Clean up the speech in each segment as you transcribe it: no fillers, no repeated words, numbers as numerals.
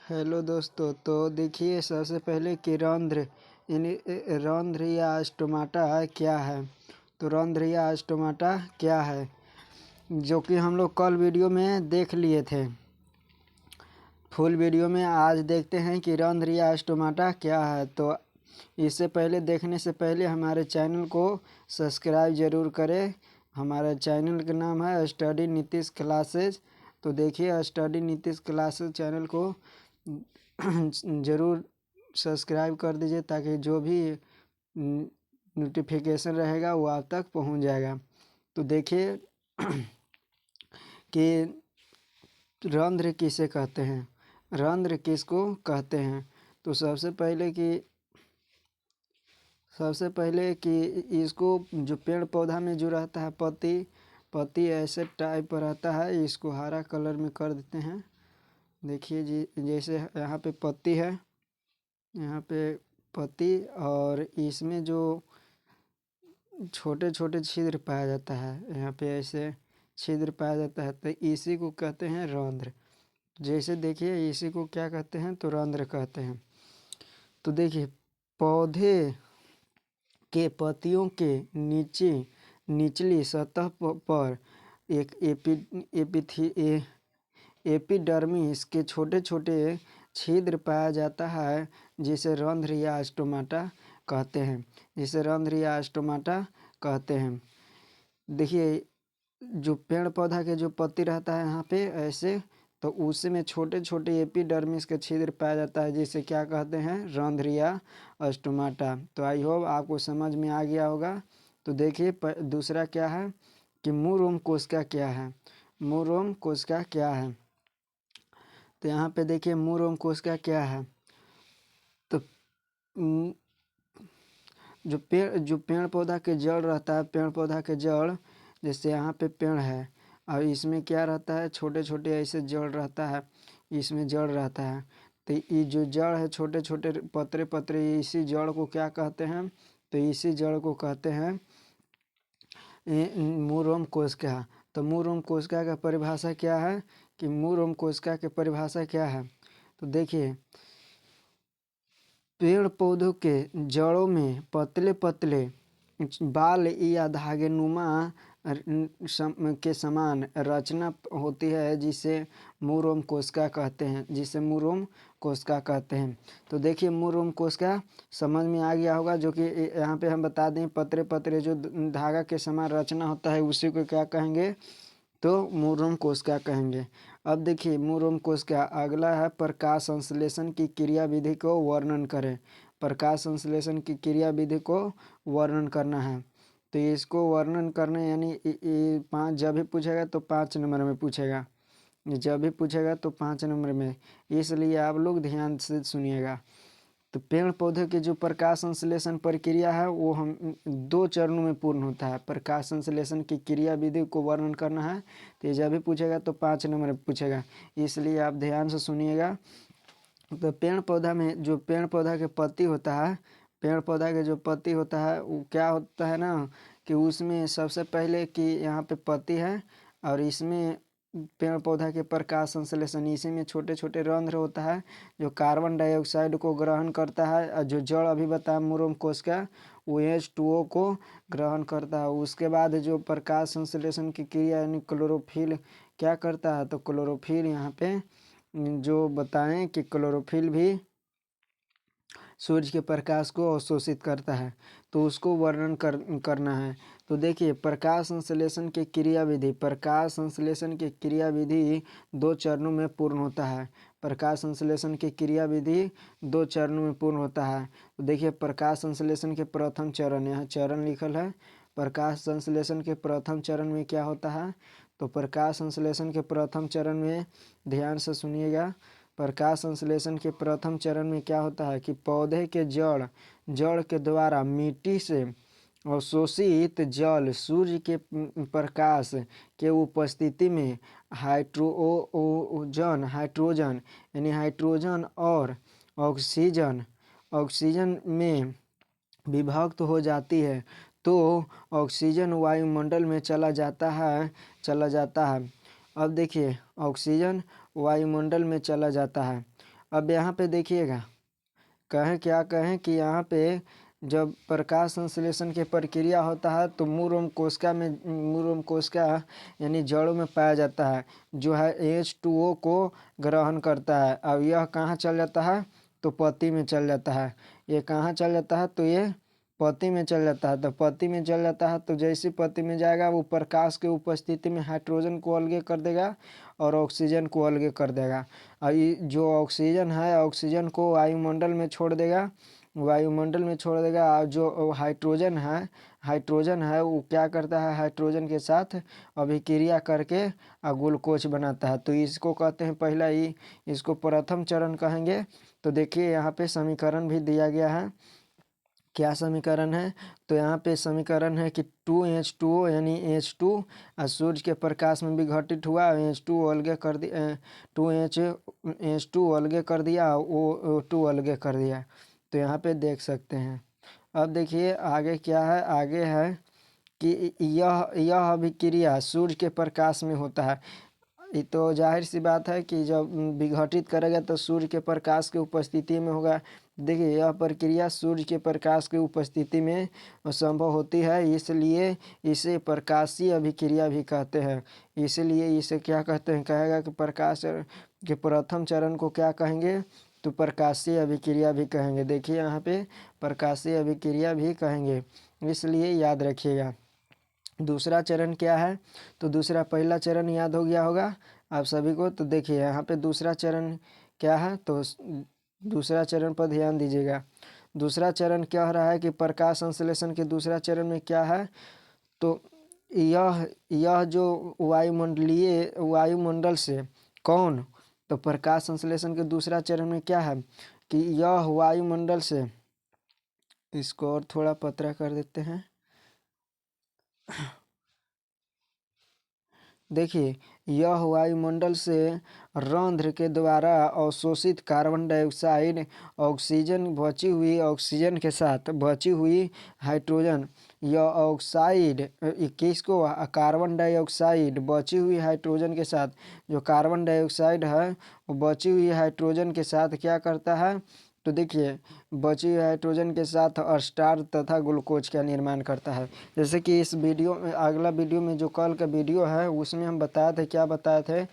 Hello दोस्तों। तो देखिए, सबसे पहले कि रंध्र यानी रंध्र या स्टोमाटा क्या है। तो रंध्र या स्टोमाटा क्या है, जो कि हम लोग कल वीडियो में देख लिए थे फुल वीडियो में। आज देखते हैं कि रंध्र या स्टोमाटा क्या है। तो इससे पहले देखने से पहले हमारे चैनल को सब्सक्राइब ज़रूर करें। हमारे चैनल का नाम है स्टडी नीतीश क्लासेज। तो देखिए, स्टडी नीतीश क्लासेज चैनल को ज़रूर सब्सक्राइब कर दीजिए, ताकि जो भी नोटिफिकेशन रहेगा वो आप तक पहुंच जाएगा। तो देखिए कि रंध्र किसे कहते हैं, रंध्र किसको कहते हैं। तो सबसे पहले कि इसको जो पेड़ पौधा में जो रहता है पत्ती ऐसे टाइप पर रहता है। इसको हरा कलर में कर देते हैं। देखिए जी, जैसे यहाँ पे पत्ती है, यहाँ पे पत्ती, और इसमें जो छोटे छोटे छिद्र पाया जाता है, यहाँ पे ऐसे छिद्र पाया जाता है, तो इसी को कहते हैं रंध्र। जैसे देखिए, इसी को क्या कहते हैं, तो रंध्र कहते हैं। तो देखिए, पौधे के पत्तियों के निचली सतह पर एक एपिडर्मिस के छोटे छोटे छिद्र पाया जाता है, जिसे रंध्र या स्टोमाटा कहते हैं। देखिए, जो पेड़ पौधा के जो पत्ती रहता है यहाँ पे ऐसे, तो उसमें छोटे छोटे एपिडर्मिस के छिद्र पाया जाता है, जिसे क्या कहते हैं, रंध्र या स्टोमाटा। तो आई होप आपको समझ में आ गया होगा। तो देखिए, दूसरा क्या है कि मूल कोशिका क्या है। मूल कोशिका क्या है, तो यहाँ पे देखिए मूल कोशिका क्या है। तो जो पेड़ पौधा के जड़ रहता है, पेड़ पौधा के जड़, जैसे यहाँ पे पेड़ है और इसमें क्या रहता है, छोटे छोटे ऐसे जड़ रहता है, इसमें जड़ रहता है। तो ये जो जड़ है, छोटे छोटे पतरे पतरे, इसी जड़ को क्या कहते हैं, तो इसी जड़ को कहते हैं मूल कोशिका। तो मूल कोशिका का परिभाषा क्या है कि मूल कोशिका की परिभाषा क्या है। तो देखिए, पेड़ पौधों के जड़ों में पतले पतले बाल या धागेनुमा के समान रचना होती है, जिसे मूल कोशिका कहते हैं। तो देखिए, मूल कोशिका समझ में आ गया होगा, जो कि यहाँ पे हम बता दें, पतरे पतरे जो धागा के समान रचना होता है, उसी को क्या कहेंगे, तो मूल कोशिका कहेंगे। अब देखिए, मूल कोशिका अगला है, प्रकाश संश्लेषण की क्रिया विधि को वर्णन करें। प्रकाश संश्लेषण की क्रिया विधि को वर्णन करना है। तो इसको वर्णन करने यानी जब भी पूछेगा तो 5 नंबर में पूछेगा, जब भी पूछेगा तो 5 नंबर में, इसलिए आप लोग ध्यान से सुनिएगा। तो पेड़ पौधे की जो प्रकाश संश्लेषण प्रक्रिया है, वो हम 2 चरणों में पूर्ण होता है। प्रकाश संश्लेषण की क्रिया विधि को वर्णन करना है, तो जब भी पूछेगा तो 5 नंबर में पूछेगा, इसलिए आप ध्यान से सुनिएगा। तो पेड़ पौधा में जो पेड़ पौधा के पत्ती होता है, पेड़ पौधा के जो पत्ती होता है, वो क्या होता है ना, कि उसमें सबसे पहले कि यहाँ पे पत्ती है, और इसमें पेड़ पौधा के प्रकाश संश्लेषण, इसी में छोटे छोटे रंध्र होता है, जो कार्बन डाइऑक्साइड को ग्रहण करता है, और जो जड़ अभी बताया मूल कोशिका, वो H2O को ग्रहण करता है। उसके बाद जो प्रकाश संश्लेषण की क्रिया यानी क्लोरोफिल क्या करता है, तो क्लोरोफिल यहाँ पे जो बताएं कि क्लोरोफिल भी सूर्य के प्रकाश को अवशोषित करता है, तो उसको वर्णन करना है। तो देखिए, प्रकाश संश्लेषण की क्रिया विधि 2 चरणों में पूर्ण होता है। प्रकाश संश्लेषण की क्रिया विधि 2 चरणों में पूर्ण होता है। तो देखिए, प्रकाश संश्लेषण के प्रथम चरण, यहाँ चरण लिखल है। प्रकाश संश्लेषण के प्रथम चरण में क्या होता है, तो प्रकाश संश्लेषण के प्रथम चरण में ध्यान से सुनिएगा। प्रकाश संश्लेषण के प्रथम चरण में क्या होता है कि पौधे के जड़ के द्वारा मिट्टी से अवशोषित जल सूर्य के प्रकाश के उपस्थिति में हाइड्रोजन और ऑक्सीजन में विभक्त हो जाती है। तो ऑक्सीजन वायुमंडल में चला जाता है। अब देखिए, ऑक्सीजन वायुमंडल में चला जाता है, अब यहाँ पे देखिएगा, कहें कि यहाँ पे जब प्रकाश संश्लेषण की प्रक्रिया होता है तो मूल एवं कोशिका यानी जड़ों में पाया जाता है, जो है H2O को ग्रहण करता है। अब यह कहाँ चल जाता है, तो पत्ती में चल जाता है। ये कहाँ चल जाता है, तो ये पत्ती में चल जाता है। तो पत्ती में चल जाता है तो जैसे पत्ती में जाएगा वो प्रकाश के उपस्थिति में हाइड्रोजन को अलग कर देगा और ऑक्सीजन को अलग कर देगा। और ये जो ऑक्सीजन है, ऑक्सीजन को वायुमंडल में छोड़ देगा, और जो हाइड्रोजन है वो क्या करता है, हाइड्रोजन के साथ अभिक्रिया करके ग्लूकोज बनाता है। तो इसको कहते हैं पहला ही, इसको प्रथम चरण कहेंगे। तो देखिए यहाँ पे समीकरण भी दिया गया है। क्या समीकरण है, तो यहाँ पे समीकरण है कि 2H2O यानी H2 सूर्य के प्रकाश में विघटित हुआ, H2 अलग कर दिया, 2H2 अलग कर दिया, O2 अलग कर दिया। तो यहाँ पे देख सकते हैं। अब देखिए आगे क्या है, आगे है कि यह अभिक्रिया सूर्य के प्रकाश में होता है। ये तो जाहिर सी बात है कि जब विघटित करेगा तो सूर्य के प्रकाश की उपस्थिति में होगा। देखिए यह प्रक्रिया सूर्य के प्रकाश की उपस्थिति में संभव होती है, इसलिए इसे प्रकाशीय अभिक्रिया भी कहते हैं। इसलिए इसे क्या कहते हैं, कहेगा कि प्रकाश के प्रथम चरण को क्या कहेंगे, तो प्रकाशीय अभिक्रिया भी कहेंगे। देखिए यहाँ पे प्रकाशीय अभिक्रिया भी कहेंगे, इसलिए याद रखिएगा। दूसरा चरण क्या है, तो दूसरा, पहला चरण याद हो गया होगा आप सभी को। तो देखिए यहाँ पे दूसरा चरण क्या है, तो दूसरा चरण पर ध्यान दीजिएगा। दूसरा चरण क्या हो रहा है कि प्रकाश संश्लेषण के दूसरा चरण में क्या है, तो यह जो वायुमंडल से कौन, तो प्रकाश संश्लेषण के दूसरा चरण में क्या है कि यह वायुमंडल से, इसको और थोड़ा पतला कर देते हैं। देखिए यह वायुमंडल से रंध्र के द्वारा अवशोषित कार्बन डाइऑक्साइड बची हुई ऑक्सीजन के साथ बची हुई हाइड्रोजन, यह ऑक्साइड किसको, कार्बन डाइऑक्साइड बची हुई हाइड्रोजन के साथ, जो कार्बन डाइऑक्साइड है वो बची हुई हाइड्रोजन के साथ क्या करता है, तो देखिए बची हुई हाइड्रोजन के साथ स्टार्च तथा ग्लूकोज का निर्माण करता है। जैसे कि इस वीडियो में, अगला वीडियो में जो कल का वीडियो है उसमें हम बताए थे, क्या बताए थे,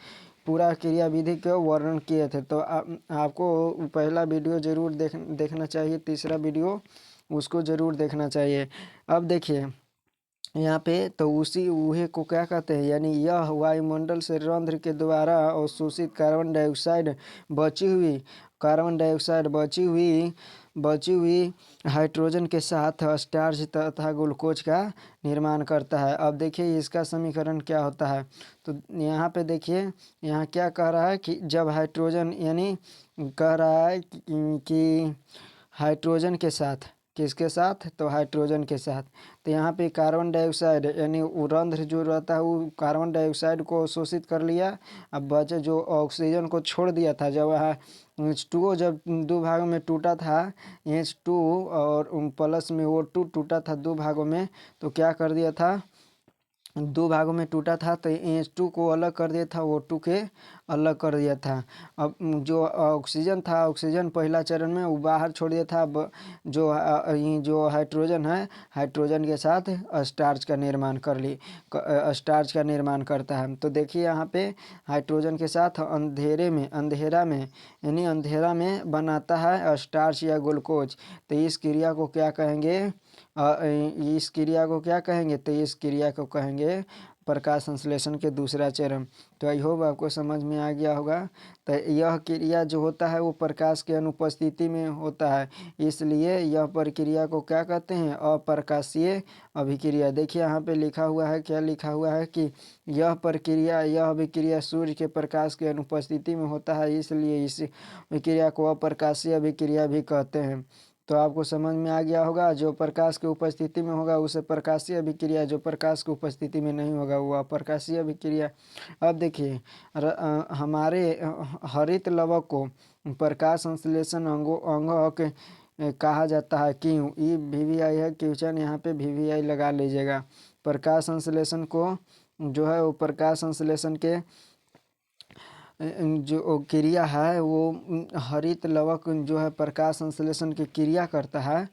पूरा क्रियाविधि का वर्णन किए थे। तो आपको पहला वीडियो ज़रूर देखना चाहिए, तीसरा वीडियो उसको ज़रूर देखना चाहिए। अब देखिए यहाँ पे तो उसी ऊहे को क्या कहते हैं, यानी यह वायुमंडल से रंध्र के द्वारा अवशोषित बची हुई हाइड्रोजन के साथ स्टार्च तथा ग्लूकोज का निर्माण करता है। अब देखिए इसका समीकरण क्या होता है, तो यहाँ पे देखिए यहाँ क्या कह रहा है कि जब हाइड्रोजन, यानी कह रहा है कि हाइड्रोजन के साथ, किसके साथ, तो हाइड्रोजन के साथ। तो यहाँ पे कार्बन डाइऑक्साइड यानी वो रंध्र जो रहता है वो कार्बन डाइऑक्साइड को शोषित कर लिया। अब बचे जो ऑक्सीजन को छोड़ दिया था, जब H2O जब दो भागों में टूटा था, H2 और प्लस में O2 टूटा था दो भागों में, तो क्या कर दिया था, दो भागों में टूटा था तो H2 को अलग कर दिया था, O2 के अलग कर दिया था। अब जो ऑक्सीजन था, ऑक्सीजन पहला चरण में वो बाहर छोड़ दिया था। अब जो हाइड्रोजन है, हाइड्रोजन के साथ स्टार्च का निर्माण करता है। तो देखिए यहाँ पे हाइड्रोजन के साथ अंधेरा में बनाता है स्टार्च या ग्लूकोज। तो इस क्रिया को क्या कहेंगे, तो इस क्रिया को कहेंगे प्रकाश संश्लेषण के दूसरा चरण। तो आई होप आपको समझ में आ गया होगा। तो यह क्रिया जो होता है वो प्रकाश के अनुपस्थिति में होता है, इसलिए यह प्रक्रिया को क्या कहते हैं, अप्रकाशीय अभिक्रिया। देखिए यहाँ पे लिखा हुआ है, क्या लिखा हुआ है कि यह अभिक्रिया सूर्य के प्रकाश के अनुपस्थिति में होता है, इसलिए इस अभिक्रिया को अप्रकाशीय अभिक्रिया भी कहते हैं। तो आपको समझ में आ गया होगा, जो प्रकाश की उपस्थिति में होगा उसे प्रकाशीय अभिक्रिया, जो प्रकाश की उपस्थिति में नहीं होगा वो अप्रकाशीय अभिक्रिया। अब देखिए हमारे हरित लवक को प्रकाश संश्लेषण अंग कहा जाता है। क्यों, ये VVI है क्वेश्चन, यहाँ पे VVI लगा लीजिएगा। प्रकाश संश्लेषण को जो है वो प्रकाश संश्लेषण के जो क्रिया है वो हरित लवक जो है प्रकाश संश्लेषण की क्रिया करता है,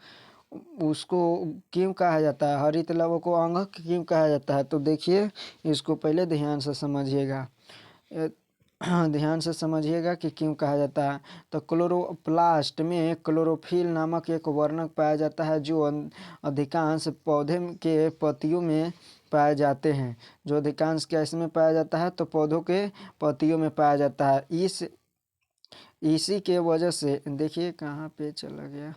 उसको क्यों कहा जाता है, हरित लवक को अंगक क्यों कहा जाता है। तो देखिए इसको पहले ध्यान से समझिएगा, ध्यान से समझिएगा कि क्यों कहा जाता है। तो क्लोरोप्लास्ट में क्लोरोफिल नामक एक वर्णक पाया जाता है जो अधिकांश पौधे के पत्तियों में पाए जाते हैं। जो अधिकांश कैसे में पाया जाता है, तो पौधों के पत्तियों में पाया जाता है। इसी के वजह से देखिए कहाँ पे चला गया,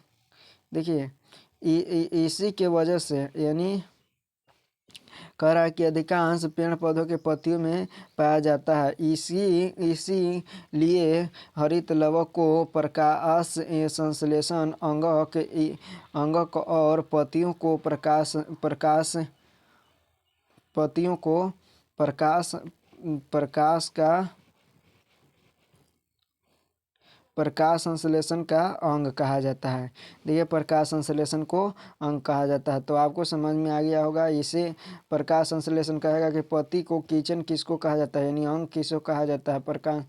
देखिए इसी के वजह से यानी कह रहा है कि अधिकांश पेड़ पौधों के पत्तियों में पाया जाता है। इसीलिए हरित लवक को प्रकाश संश्लेषण अंगक और पत्तियों को प्रकाश संश्लेषण का अंग कहा जाता है। देखिए प्रकाश संश्लेषण को अंग कहा जाता है। तो आपको समझ में आ गया होगा, इसे प्रकाश संश्लेषण कहेगा कि पत्ती को किचन किसको कहा जाता है, यानी अंग किसको कहा जाता है, प्रकाश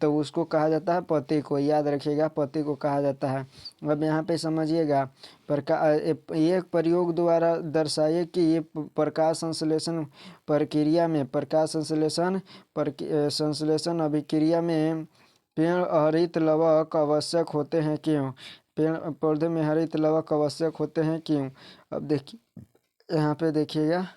तो उसको कहा जाता है पत्ती को, याद रखिएगा पत्ती को कहा जाता है। अब यहाँ पे समझिएगा एक प्रयोग द्वारा दर्शाइए कि ये प्रकाश संश्लेषण प्रक्रिया में संश्लेषण अभिक्रिया में पेड़ हरित लवक आवश्यक होते हैं क्यों, पेड़ पौधे में हरित लवक आवश्यक होते हैं क्यों। अब देखिए यहाँ पे देखिएगा,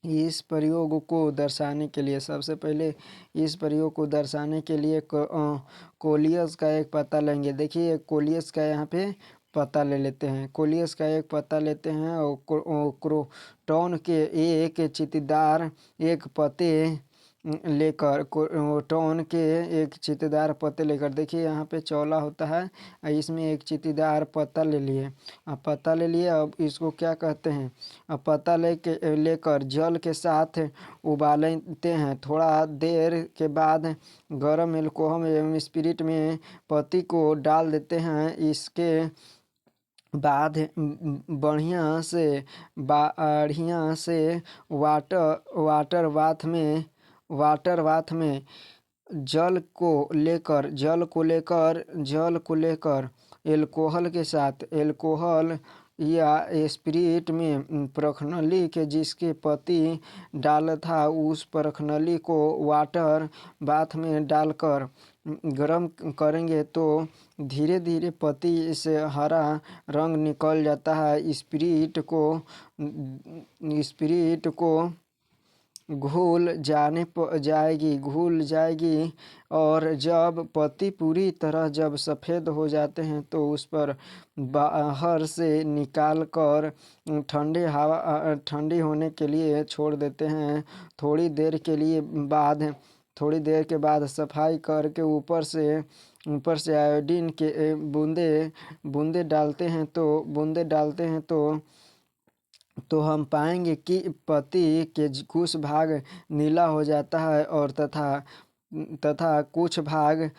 इस प्रयोग को दर्शाने के लिए सबसे पहले इस प्रयोग को दर्शाने के लिए कोलियस का एक पता लेंगे। देखिए कोलियस का यहाँ पे पता ले लेते हैं, कोलियस का एक पता लेते हैं और क्रोटॉन के एक चित्तीदार एक पत्ते लेकर क्रोटॉन के एक चित्तीदार पत्ते लेकर, देखिए यहाँ पे चौला होता है, इसमें एक चित्तीदार पत्ता ले लिए। अब पत्ता ले लिए, अब इसको क्या कहते हैं, अब पत्ता लेकर जल के साथ उबालते हैं। थोड़ा देर के बाद गर्म एल्कोहल एवं स्पिरिट में पत्ती को डाल देते हैं। इसके बाद बढ़िया से वाटर बाथ में जल को लेकर एल्कोहल के साथ एल्कोहल या स्पिरिट में प्रखनली के जिसके पत्ती डाला था उस प्रखनली को वाटर बाथ में डालकर गर्म करेंगे तो धीरे धीरे पत्ती से हरा रंग निकल जाता है। स्पिरिट को घुल जाएगी और जब पत्ती पूरी तरह जब सफ़ेद हो जाते हैं तो उस पर बाहर से निकाल कर ठंडी होने के लिए छोड़ देते हैं। थोड़ी देर के बाद सफाई करके ऊपर से आयोडीन के बूंदे डालते हैं तो हम पाएंगे कि पत्ती के कुछ भाग नीला हो जाता है और तथा कुछ भाग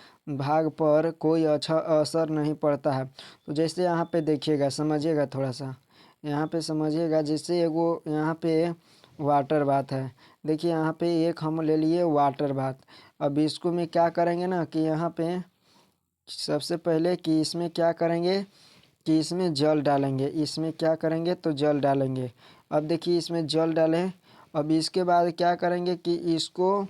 पर कोई अच्छा असर नहीं पड़ता है। तो जैसे यहाँ पे देखिएगा, समझिएगा थोड़ा सा, यहाँ पे समझिएगा, जैसे एगो यहाँ पे वाटर बाथ है। देखिए यहाँ पे एक हम ले लिए वाटर बाथ। अब इसको में क्या करेंगे ना कि यहाँ पे सबसे पहले कि इसमें क्या करेंगे कि इसमें जल डालेंगे। इसमें क्या करेंगे तो जल डालेंगे। अब देखिए इसमें जल डालें। अब इसके बाद क्या करेंगे कि इसको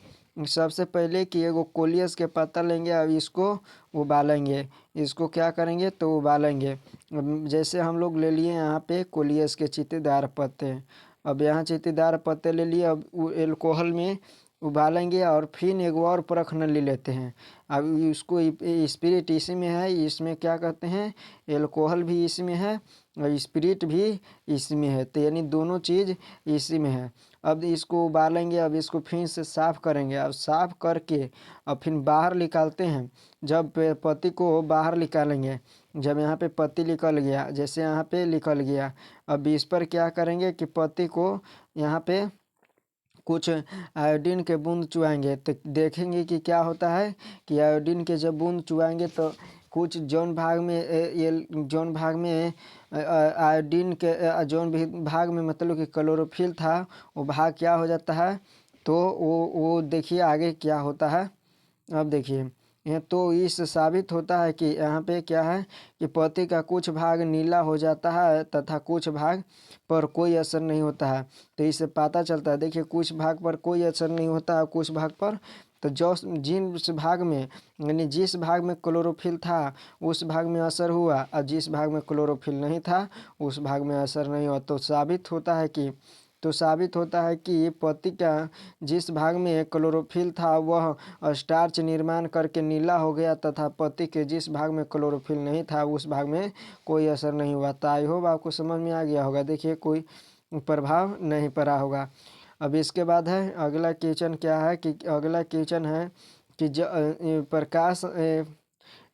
सबसे पहले कि एगो कोलियस के पत्ता लेंगे। अब इसको उबालेंगे। इसको क्या करेंगे तो उबालेंगे। जैसे हम लोग ले लिए यहाँ पे कोलियस के चित्तीदार पत्ते। अब यहाँ चित्तीदार पत्ते ले लिए। अब एल्कोहल में उबालेंगे और फिर एक और प्रखनली लेते हैं। अब इसको स्पिरिट इसी में है, इसमें क्या कहते हैं एल्कोहल भी इसी में है और स्पिरिट भी इसी में है, तो यानी दोनों चीज़ इसी में है। अब इसको उबालेंगे। अब इसको फिर से साफ़ करेंगे। अब साफ़ करके अब फिर बाहर निकालते हैं। जब पत्ती को बाहर निकालेंगे, जब यहाँ पे पत्ती निकल गया, जैसे यहाँ पे निकल गया, अब इस पर क्या करेंगे कि पत्ती को यहाँ पे कुछ आयोडीन के बूंद चुआएंगे। तो देखेंगे कि क्या होता है कि आयोडीन के जब बूंद चुआएंगे तो कुछ जौन भाग में आयोडीन के जौन भी भाग में मतलब कि क्लोरोफिल था वो भाग क्या हो जाता है, तो वो देखिए आगे क्या होता है। अब देखिए यह तो इससे साबित होता है कि यहाँ पे क्या है कि पत्ती का कुछ भाग नीला हो जाता है तथा कुछ भाग पर कोई असर नहीं होता है। तो इससे पता चलता है, देखिए कुछ भाग पर कोई असर नहीं होता है, कुछ भाग पर। तो जो जिस भाग में यानी जिस भाग में क्लोरोफिल था उस भाग में असर हुआ और जिस भाग में क्लोरोफिल नहीं था उस भाग में असर नहीं हुआ। तो साबित होता है कि पत्ती का जिस भाग में क्लोरोफिल था वह स्टार्च निर्माण करके नीला हो गया तथा पत्ती के जिस भाग में क्लोरोफिल नहीं था उस भाग में कोई असर नहीं हुआ। तो आई होप आपको समझ में आ गया होगा। देखिए कोई प्रभाव नहीं पड़ा होगा। अब इसके बाद है अगला क्वेश्चन, क्या है कि अगला क्वेश्चन है कि प्रकाश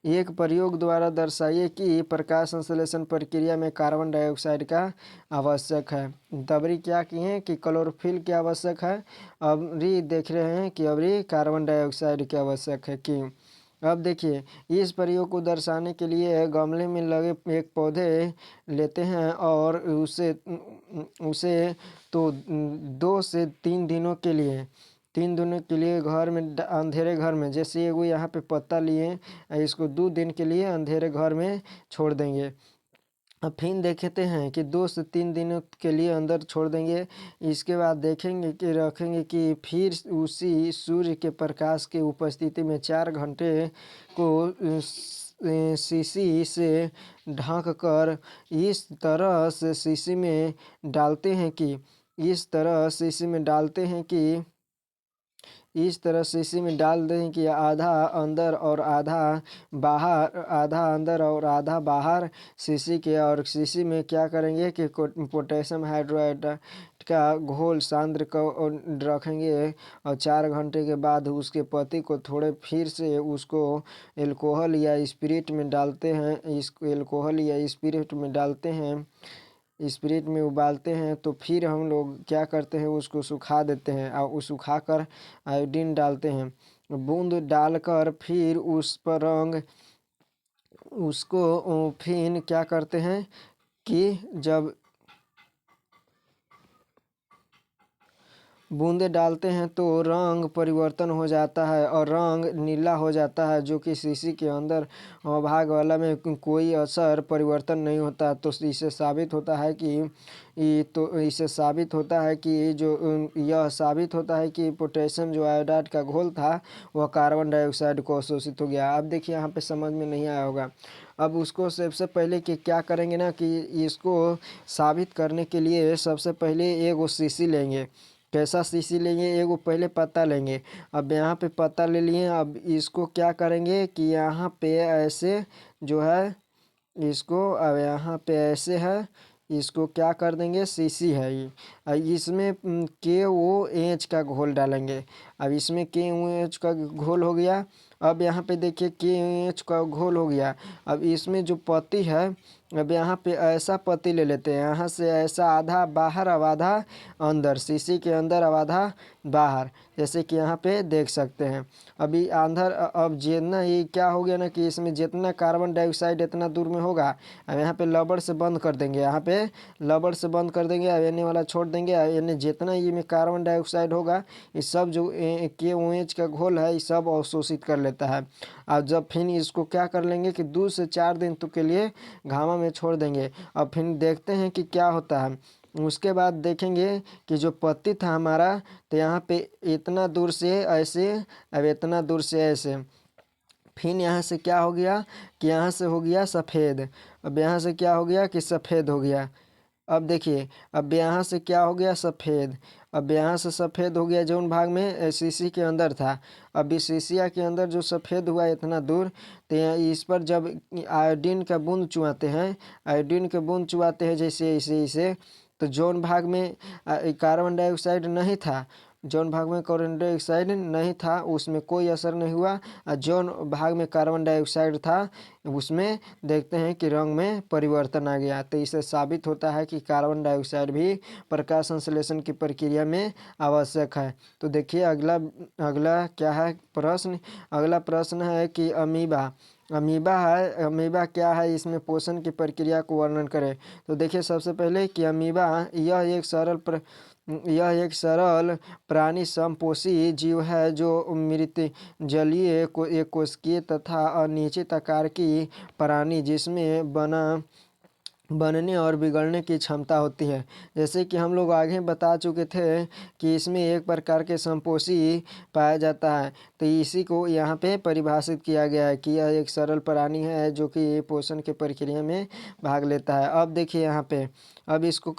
एक प्रयोग द्वारा दर्शाइए कि प्रकाश संश्लेषण प्रक्रिया में कार्बन डाइऑक्साइड का आवश्यक है। तबरी क्या किए कि क्लोरोफिल की आवश्यक है, अबरी देख रहे हैं कि अबरी कार्बन डाइऑक्साइड की आवश्यक है कि। अब देखिए इस प्रयोग को दर्शाने के लिए गमले में लगे एक पौधे लेते हैं और उसे उसे तो 2 से 3 दिनों के लिए घर में अंधेरे घर में, जैसे एगो यहाँ पे पत्ता लिए इसको 2 दिन के लिए अंधेरे घर में छोड़ देंगे। अब फिर देखते हैं कि 2 से 3 दिनों के लिए अंदर छोड़ देंगे। इसके बाद देखेंगे कि रखेंगे कि फिर उसी सूर्य के प्रकाश की उपस्थिति में 4 घंटे को शीशी से ढक कर इस तरह से शीशी में डालते हैं कि इस तरह शीशी में डाल दें कि आधा अंदर और आधा बाहर शीशी के। और शीशी में क्या करेंगे कि पोटेशियम हाइड्रोक्साइड का घोल सांद्र को रखेंगे और 4 घंटे के बाद उसके पत्ती को थोड़े फिर से उसको एल्कोहल या स्पिरिट में डालते हैं। स्पिरिट में उबालते हैं। तो फिर हम लोग क्या करते हैं उसको सुखा देते हैं और उस सुखाकर आयोडीन डालते हैं, बूंद डालकर फिर उस पर उसको फिर क्या करते हैं कि जब बूंदे डालते हैं तो रंग परिवर्तन हो जाता है और रंग नीला हो जाता है, जो कि शीशी के अंदर भाग वाला में कोई असर परिवर्तन नहीं होता। तो इससे साबित होता है कि पोटेशियम जो आयोडाइड का घोल था वह कार्बन डाइऑक्साइड को अवशोषित हो गया। अब देखिए यहाँ पे समझ में नहीं आया होगा। अब उसको सबसे पहले कि क्या करेंगे ना कि इसको साबित करने के लिए सबसे पहले एक शीशी लेंगे। कैसा शीशी लेंगे, एगो पहले पत्ता लेंगे। अब यहाँ पे पत्ता ले लिए, अब इसको क्या करेंगे कि यहाँ पे ऐसे जो है इसको, अब यहाँ पे ऐसे है, इसको क्या कर देंगे, शीशी है ये, इसमें KOH का घोल डालेंगे। अब इसमें KOH का घोल हो गया। अब यहाँ पे देखिए KOH का घोल हो गया। अब इसमें जो पत्ती है, अब यहाँ पे ऐसा पत्ती ले लेते हैं, यहाँ से ऐसा आधा बाहर अब आधा अंदर, शीशी के अंदर अब आधा बाहर, जैसे कि यहाँ पे देख सकते हैं। अभी अंदर अब जितना ये क्या हो गया ना कि इसमें जितना कार्बन डाइऑक्साइड इतना दूर में होगा। अब यहाँ पे लबड़ से बंद कर देंगे, अब यानी वाला छोड़ देंगे। यानी जितना ये में कार्बन डाइऑक्साइड होगा ये सब जो KOH का घोल है ये सब अवशोषित कर लेता है। और जब फिर इसको क्या कर लेंगे कि 2 से 4 दिन तो के लिए घामा में छोड़ देंगे। अब फिर देखते हैं कि क्या होता है। उसके बाद देखेंगे कि जो पत्ती था हमारा, तो यहाँ पे इतना दूर से ऐसे, अब इतना दूर से ऐसे, फिर यहाँ से क्या हो गया कि यहाँ से हो गया सफ़ेद। अब यहाँ से क्या हो गया कि सफ़ेद हो गया। अब देखिए अब यहाँ से क्या हो गया, सफ़ेद। अब यहाँ से सफ़ेद हो गया जौन भाग में शीशी के अंदर था। अब इस शीशिया के अंदर जो सफ़ेद हुआ इतना दूर, तो यहाँ इस पर जब आयोडीन का बूंद चुआते हैं जैसे इसे, तो जौन भाग में कार्बन डाइऑक्साइड नहीं था उसमें कोई असर नहीं हुआ। और जौन भाग में कार्बन डाइऑक्साइड था उसमें देखते हैं कि रंग में परिवर्तन आ गया। तो इससे साबित होता है कि कार्बन डाइऑक्साइड भी प्रकाश संश्लेषण की प्रक्रिया में आवश्यक है। तो देखिए अगला क्या है प्रश्न। अगला प्रश्न है कि अमीबा क्या है, इसमें पोषण की प्रक्रिया को वर्णन करें। तो देखिए सबसे पहले कि अमीबा यह एक यह एक सरल प्राणी समपोषी जीव है जो मृत जलीय एक कोशिकीय तथा अनिश्चित आकार की प्राणी जिसमें बनने और बिगड़ने की क्षमता होती है। जैसे कि हम लोग आगे बता चुके थे कि इसमें एक प्रकार के संपोषी पाया जाता है, तो इसी को यहाँ पे परिभाषित किया गया है कि यह एक सरल प्राणी है जो कि पोषण के प्रक्रिया में भाग लेता है। अब देखिए यहाँ पे, अब इसको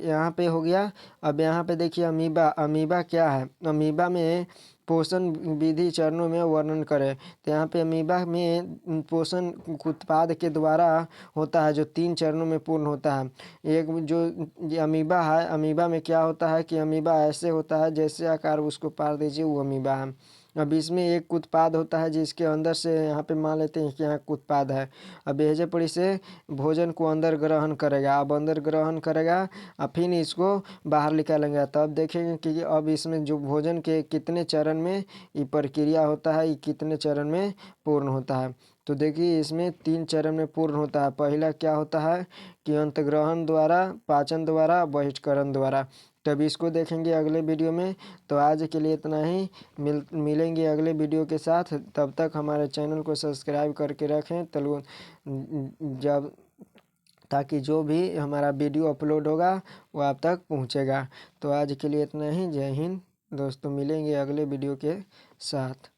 यहाँ पे हो गया। अब यहाँ पे देखिए अमीबा। अमीबा क्या है? अमीबा में पोषण विधि चरणों में वर्णन करें। तो यहाँ पे अमीबा में पोषण उत्पाद के द्वारा होता है जो 3 चरणों में पूर्ण होता है। एक जो ये अमीबा है, अमीबा में क्या होता है कि अमीबा ऐसे होता है जैसे आकार उसको पार दीजिए वो अमीबा है। अब इसमें एक उत्पाद होता है जिसके अंदर से यहाँ पे मान लेते हैं कि यहाँ उत्पाद है। अब भेजे पड़ी से भोजन को अंदर ग्रहण करेगा। अब अंदर ग्रहण करेगा और फिर इसको बाहर निकालेंगे। तब देखेंगे कि अब इसमें जो भोजन के कितने चरण में ये प्रक्रिया होता है, ये कितने चरण में पूर्ण होता है। तो देखिए इसमें 3 चरण में पूर्ण होता है। पहला क्या होता है कि अंतग्रहण द्वारा, पाचन द्वारा, बहिष्करण द्वारा। तब इसको देखेंगे अगले वीडियो में। तो आज के लिए इतना ही। मिलेंगे अगले वीडियो के साथ। तब तक हमारे चैनल को सब्सक्राइब करके रखें जब ताकि जो भी हमारा वीडियो अपलोड होगा वो आप तक पहुंचेगा। तो आज के लिए इतना ही। जय हिंद दोस्तों, मिलेंगे अगले वीडियो के साथ।